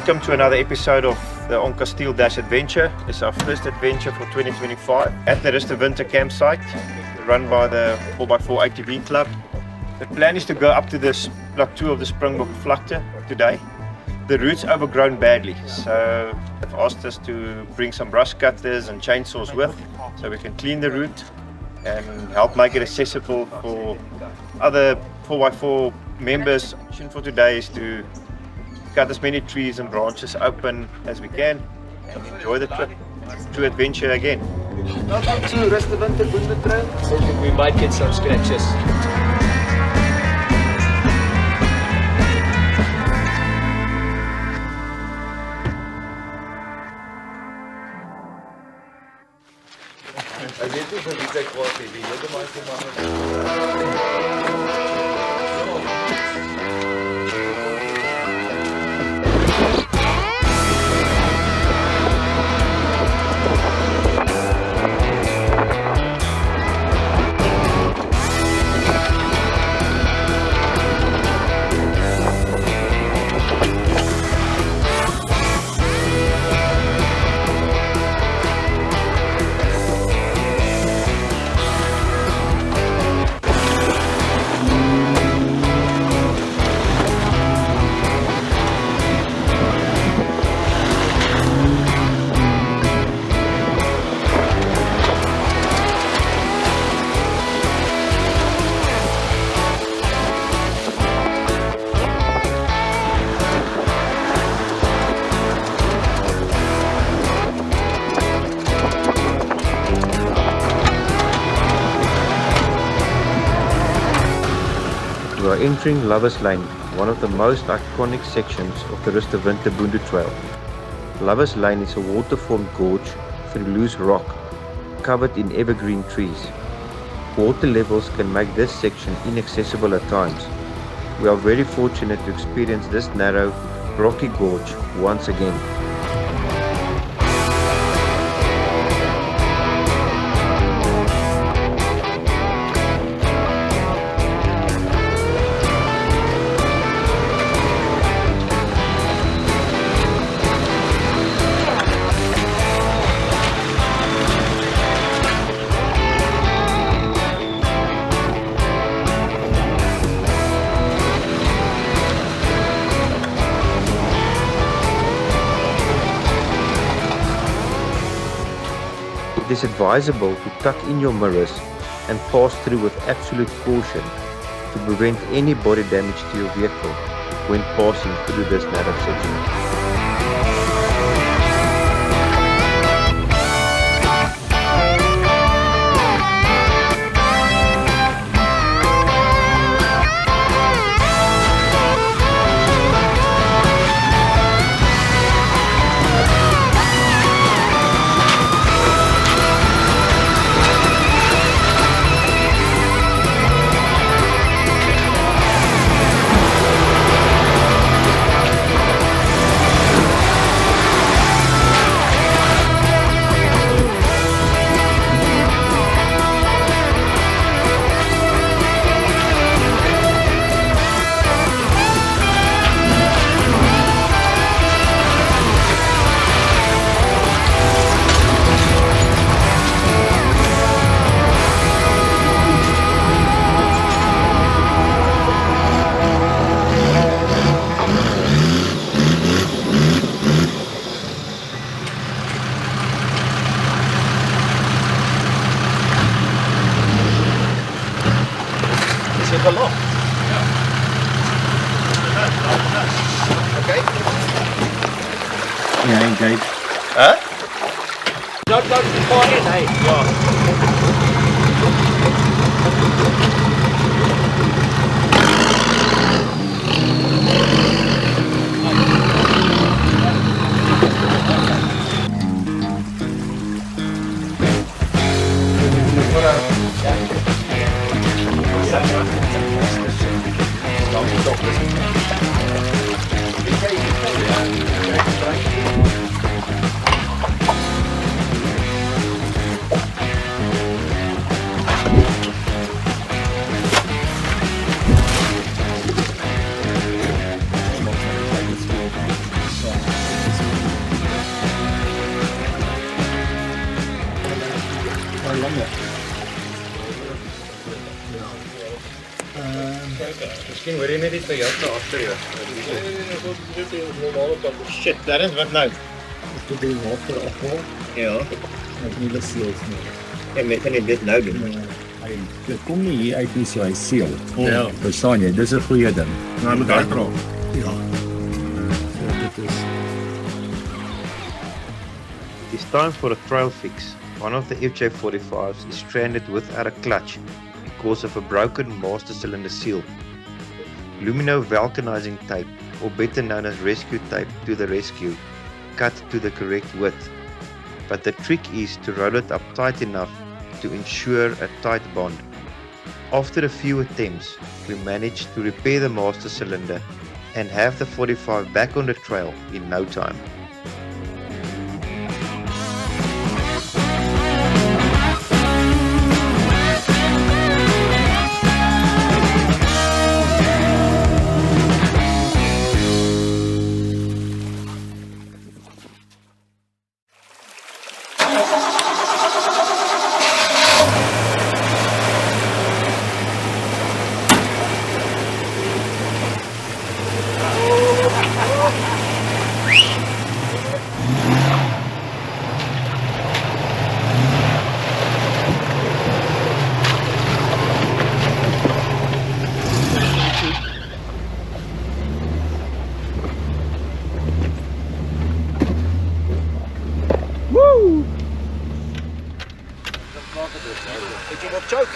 Welcome to another episode of the Onca Steel Dash Adventure. It's our first adventure for 2025 at the Rust Winter campsite run by the 4x4 ATV Club. The plan is to go up to the plateau of the Springbok Vlakte today. The route's overgrown badly, so they've asked us to bring some brush cutters and chainsaws with so we can clean the route and help make it accessible for other 4x4 members. The mission for today is to cut as many trees and branches open as we can and enjoy the trip to adventure again. Welcome to Rust Winter Boonde Trail. So we might get some scratches. Ek weet nie vir wie ek kwaad het, die hele man We are entering Lovers Lane, one of the most iconic sections of the Rust Winter Boonde Trail. Lovers Lane is a water-formed gorge through loose rock, covered in evergreen trees. Water levels can make this section inaccessible at times. We are very fortunate to experience this narrow, rocky gorge once again. It is advisable to tuck in your mirrors and pass through with absolute caution to prevent any body damage to your vehicle when passing through this narrow section. a lot. Okay. Yeah, engage. Huh? Not too far in, hey. Yeah. Miskien hoor jy net iets by jou te agter jou. Shit, dat is wat nou. Dit is water afval. Ja. Ek nie die seels nie. En jy kan dit nou doen. Dit kom nie hier uit nie, so hy seël. Ja. Verstaan jy? Dis 'n goeie ding. Nou moet hy kraak. Ja. So dit is It is time for a trail fix. One of the FJ45s is stranded without a clutch because of a broken master cylinder seal. Lumino vulcanizing tape, or better known as rescue tape, to the rescue, cut to the correct width. But the trick is to roll it up tight enough to ensure a tight bond. After a few attempts, we managed to repair the master cylinder and have the 45 back on the trail in no time. Did you not choke?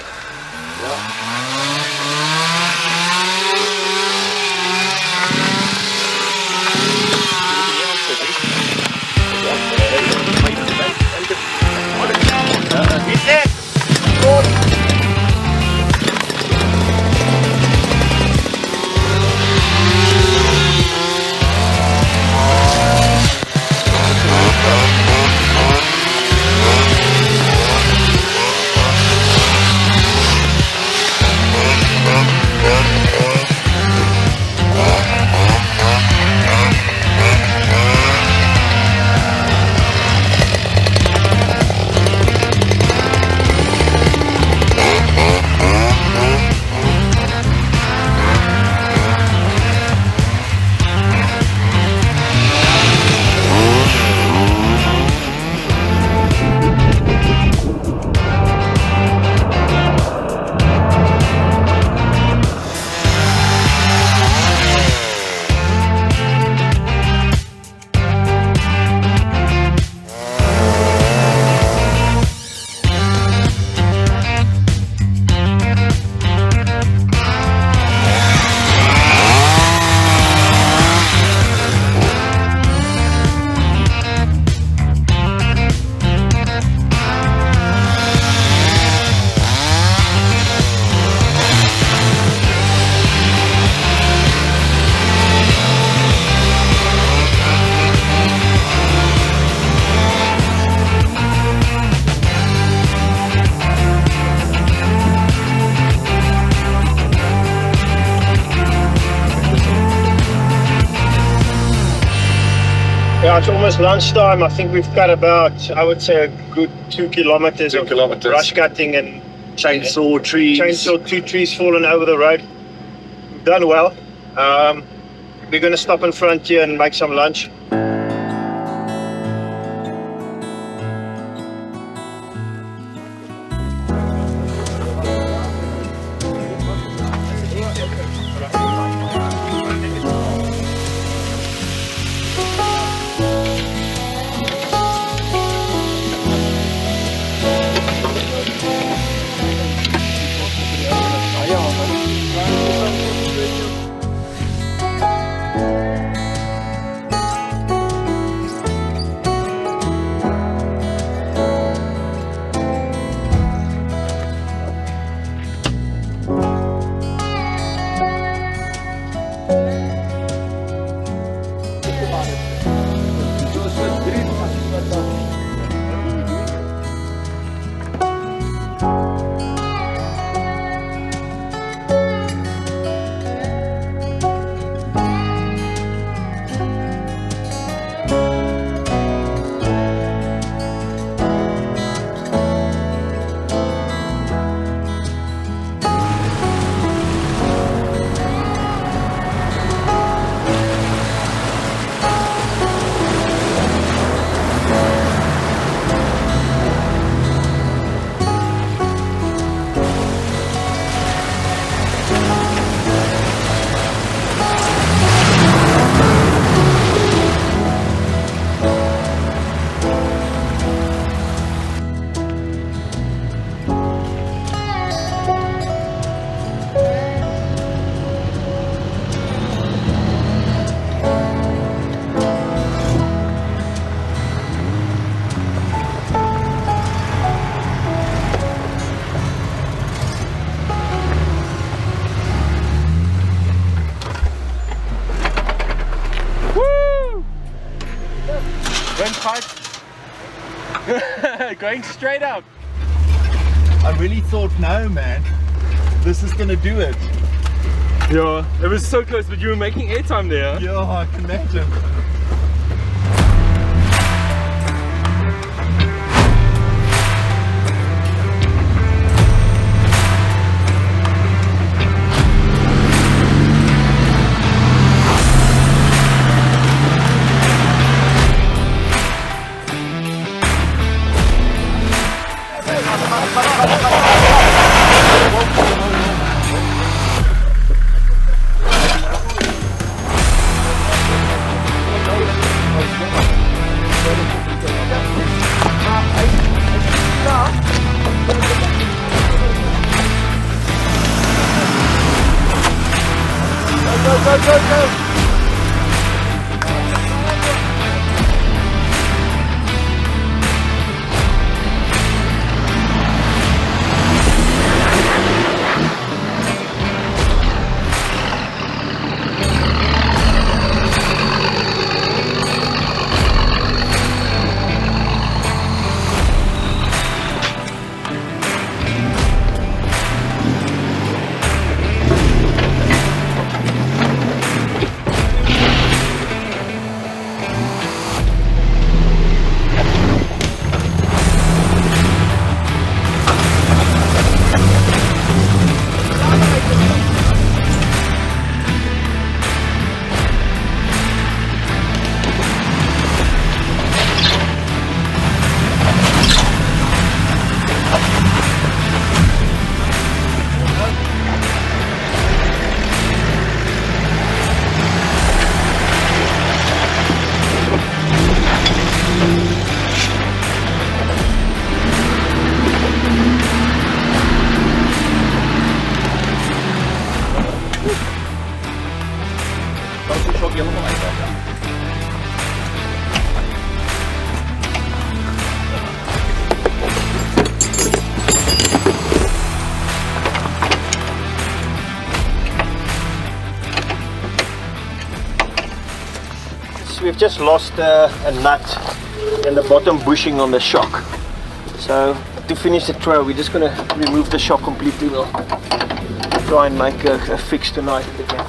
Yeah, it's almost lunchtime. I think we've got about, I would say, a good 2 kilometers of brush cutting and Chainsaw trees. chainsaw, 2 trees fallen over the road. We've done well. We're going to stop in front here and make some lunch. Going straight up. I really thought, no man, this is gonna do it. Yeah, it was so close, but you were making airtime there. Yeah, I can imagine. Go. We've just lost a nut in the bottom bushing on the shock. So to finish the trail, we're just going to remove the shock completely. We'll try and make a fix tonight again.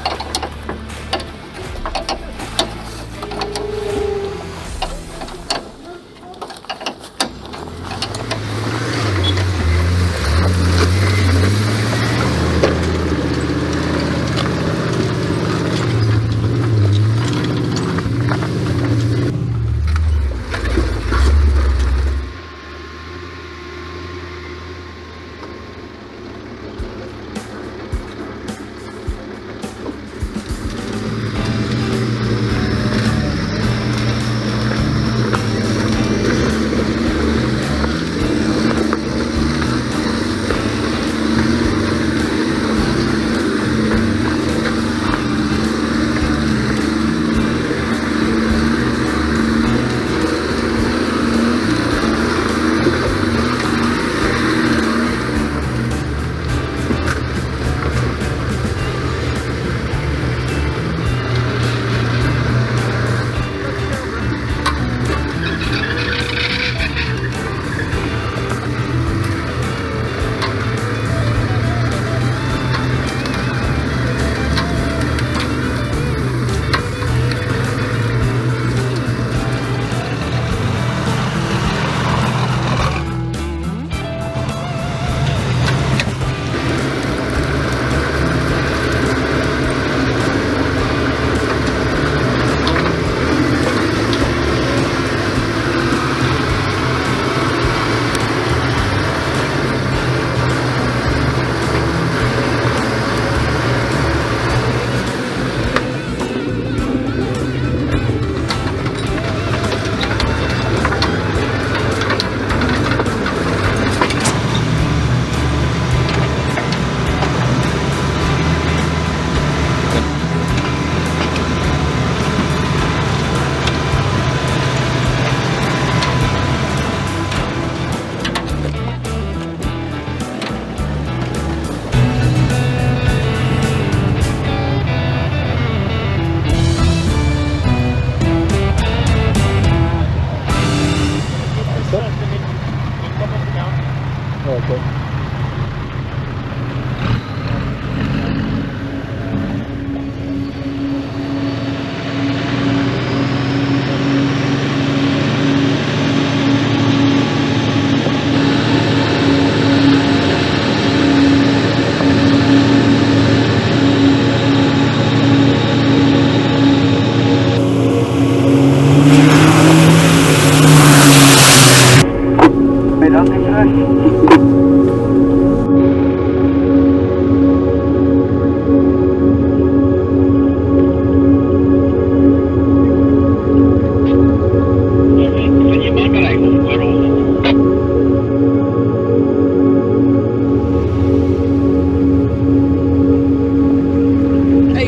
Hey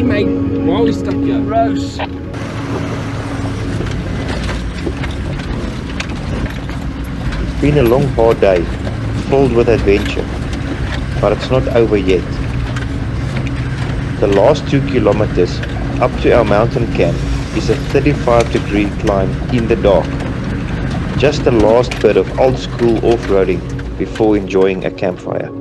mate, while we stuck here. Gross. It's been a long, hard day, filled with adventure, but it's not over yet. The last 2 kilometers up to our mountain camp is a 35-degree climb in the dark. Just the last bit of old school off-roading before enjoying a campfire.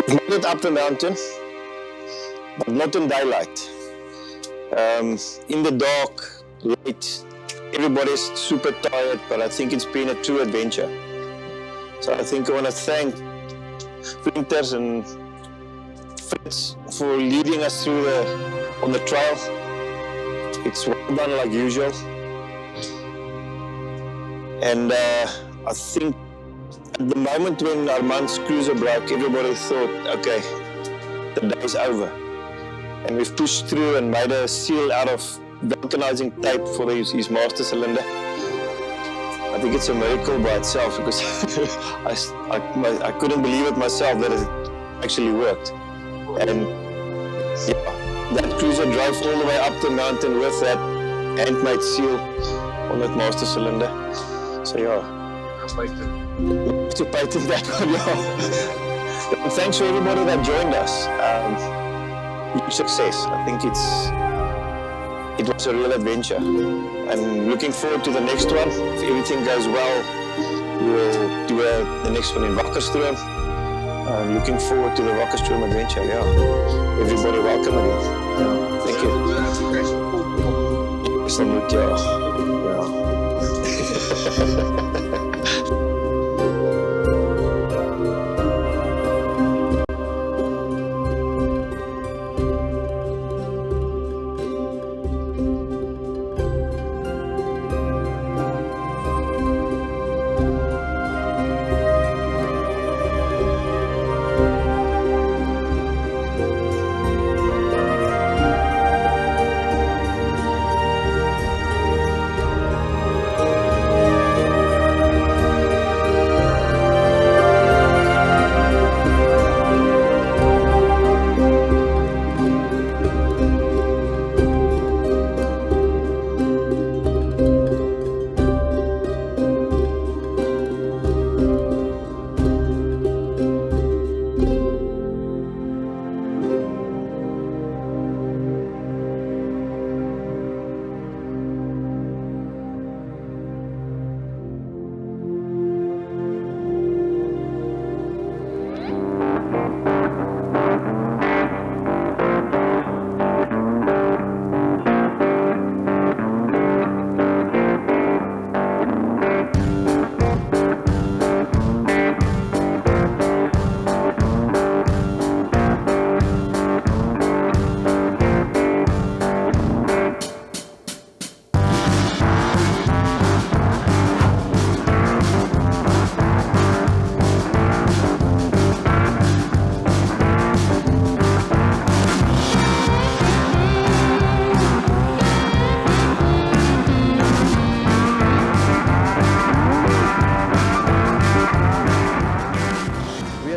We've made it up the mountain, but not in daylight. In the dark, late, everybody's super tired, but I think it's been a true adventure. So I think I want to thank Flinters and Fritz for leading us through on the trail. It's well done like usual. And I think at the moment when Armand's cruiser broke, everybody thought, okay, the day's over. And we've pushed through and made a seal out of vulcanizing tape for his master cylinder. I think it's a miracle by itself because I couldn't believe it myself that it actually worked. And yeah, that cruiser drove all the way up the mountain with that handmade seal on that master cylinder. So yeah. To patent that one, yeah. And thanks to everybody that joined us. Huge success. I think it was a real adventure. I'm looking forward to the next one. If everything goes well, we'll do the next one in Wakkerstroom. I'm looking forward to the Wakkerstroom adventure. Yeah, everybody welcome again. Yeah, thank you. Salute, yeah.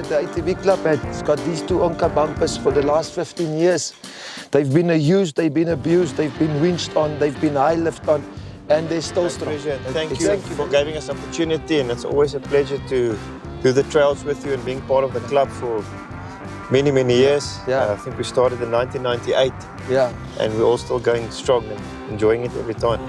The ATV Club has got these two Onca bumpers for the last 15 years. They've been used, they've been abused, they've been winched on, they've been high lift on, and they're still strong. Thank you for giving us opportunity, and it's always a pleasure to do the trails with you and being part of the club for many, many years. Yeah. I think we started in 1998. Yeah. And we're all still going strong and enjoying it every time.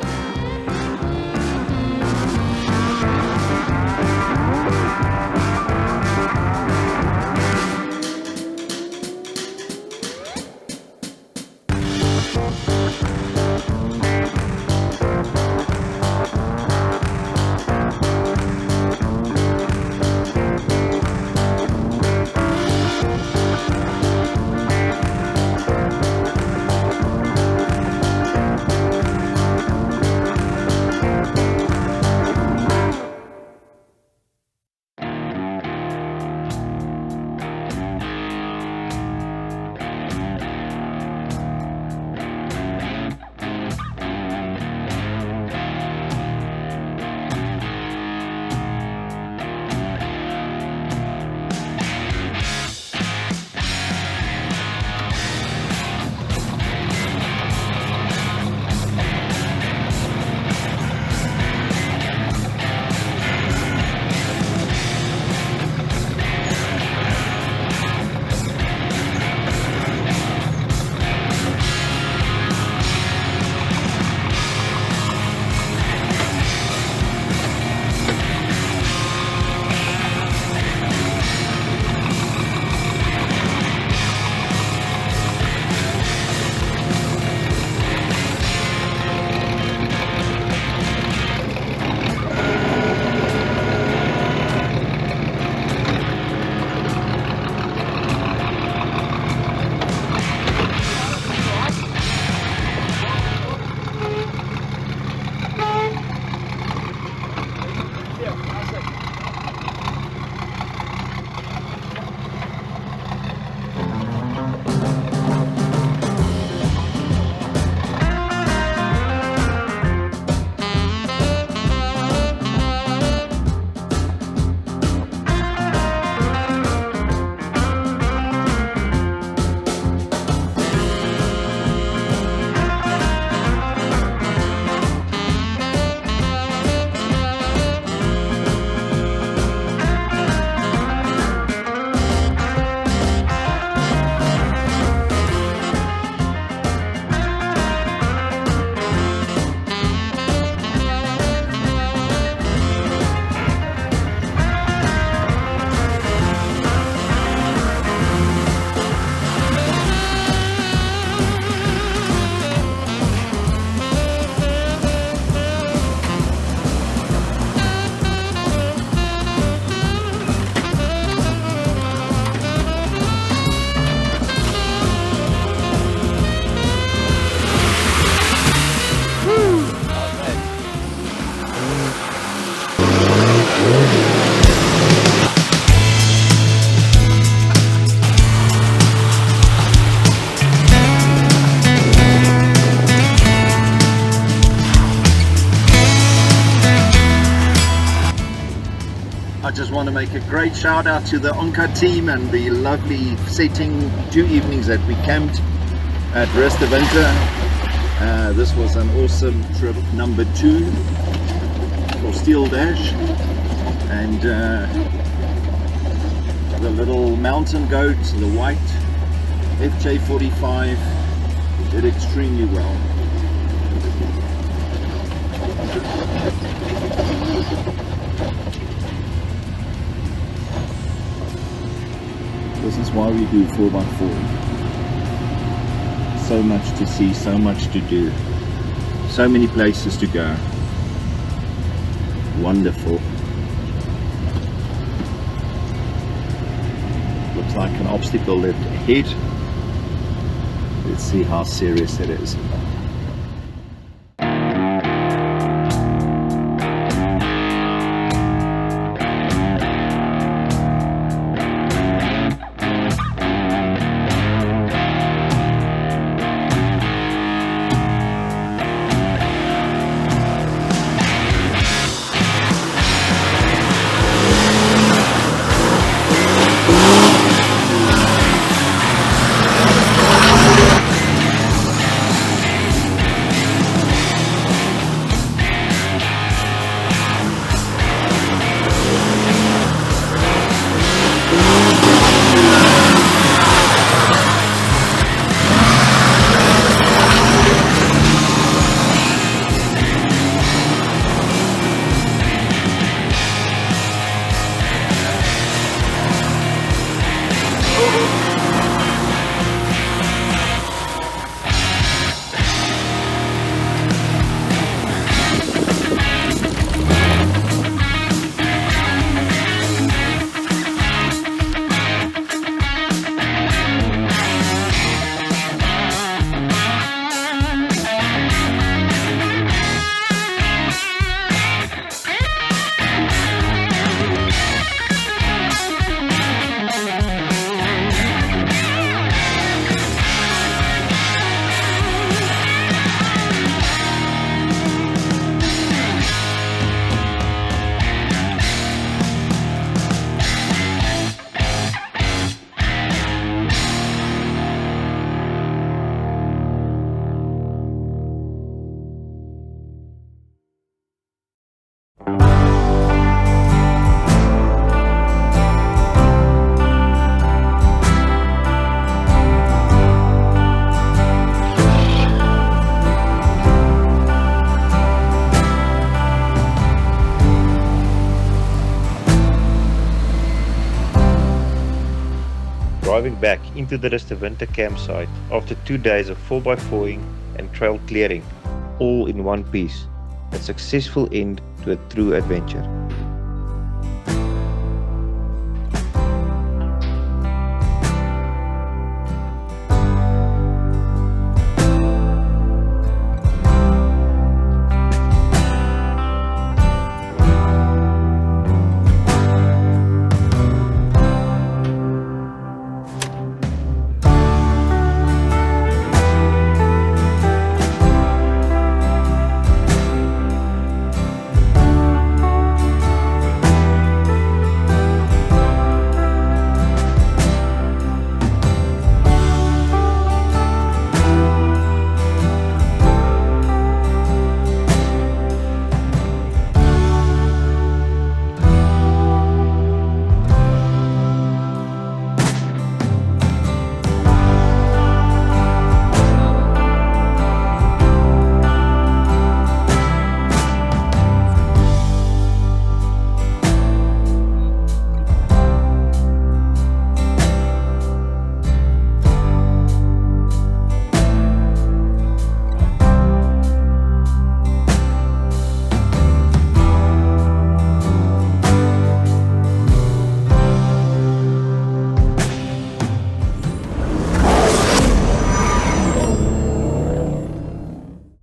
just want to make a great shout out to the Onca team and the lovely setting 2 evenings that we camped at Rest of Winter. This was an awesome trip number 2 for Steel Dash, and the little mountain goat, the white FJ45, did extremely well. This is why we do 4x4. So much to see, so much to do, so many places to go. Wonderful. Looks like an obstacle left ahead. Let's see how serious it is. Driving back into the Rest of Winter campsite after 2 days of 4x4ing and trail clearing, all in one piece. A successful end to a true adventure.